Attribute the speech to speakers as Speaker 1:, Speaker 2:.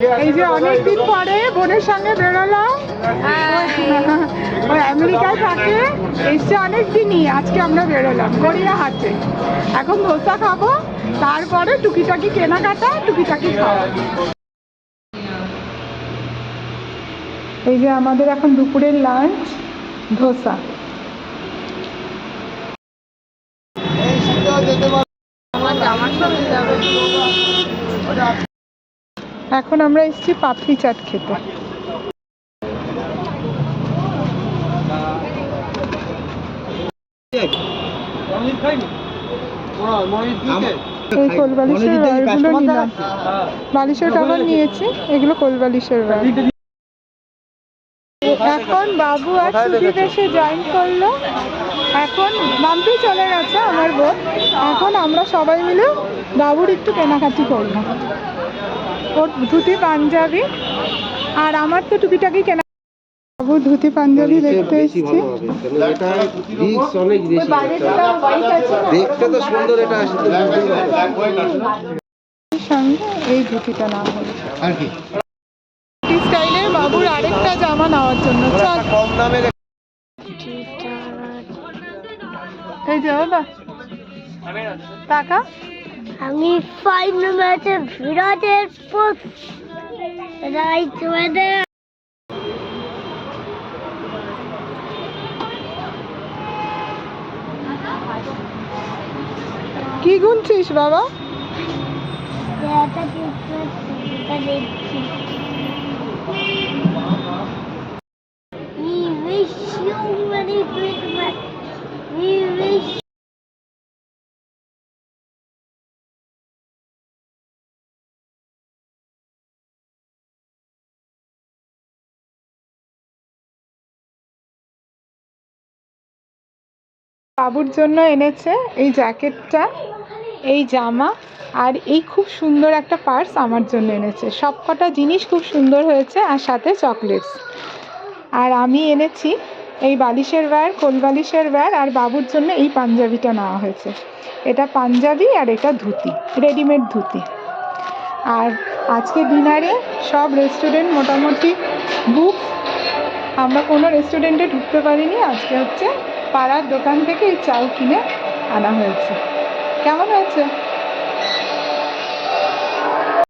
Speaker 1: এই যে অনেকদিন পরে বোনের সঙ্গে বেরোলাম, ওই আমেরিকায় থাকে, এসছে অনেকদিনই। আজকে আমরা বেরোলাম গড়িয়াহাটে। এখন ধোসা খাবো, তারপরে টুকিটাকি কেনাকাটা, টুকিটাকি খাওয়া। এই যে আমাদের এখন দুপুরের লাঞ্চ, ধোসা। এখন আমরা এসেছি পাপড়ি চাট খেতে। এই কোল বালিশের ওয়্যারগুলো নিলাম, বালিশের কভার নিয়েছি, এগুলো কোল বালিশের ওয়্যার। এখন বাবু আর সুদীপ এসে জয়েন করলো। এখন মাম্পি চলে গেছে আমার বোন। এখন আমরা সবাই মিলে বাবুর একটু কেনাকাটি করলাম, ওর ধুতি পাঞ্জাবি, আর আমার তো টুকিটাকি কেনা। বাবু ধুতি পাঞ্জাবি দেখতে এসেছি। সঙ্গে এই ধুতিটা না হলো আর কি স্টাইলের বাবুর আরেকটা জামা নেওয়ার জন্য। চল এই যে বাবা টাকা,
Speaker 2: আমি 5 নম্বরে বিরাটের রাইট ওয়েদে।
Speaker 1: কি গুনছিস বাবা? বাবুর জন্য এনেছে এই জ্যাকেটটা, এই জামা, আর এই খুব সুন্দর একটা পার্স আমার জন্য এনেছে। সবকটা জিনিস খুব সুন্দর হয়েছে, আর সাথে চকলেটস। আর আমি এনেছি এই বালিশের ওয়্যার, কোল বালিশের ওয়্যার, আর বাবুর জন্য এই পাঞ্জাবিটা নেওয়া হয়েছে। এটা পাঞ্জাবি আর এটা ধুতি, রেডিমেড ধুতি। আর আজকে ডিনারে সব রেস্টুরেন্ট মোটামুটি বুক। আমরা কোনো রেস্টুরেন্টে ঢুকতে পারিনি। আজকে হচ্ছে পাড়ার দোকান থেকে এই চাল কিনে আনা হয়েছে। কেমন হয়েছে?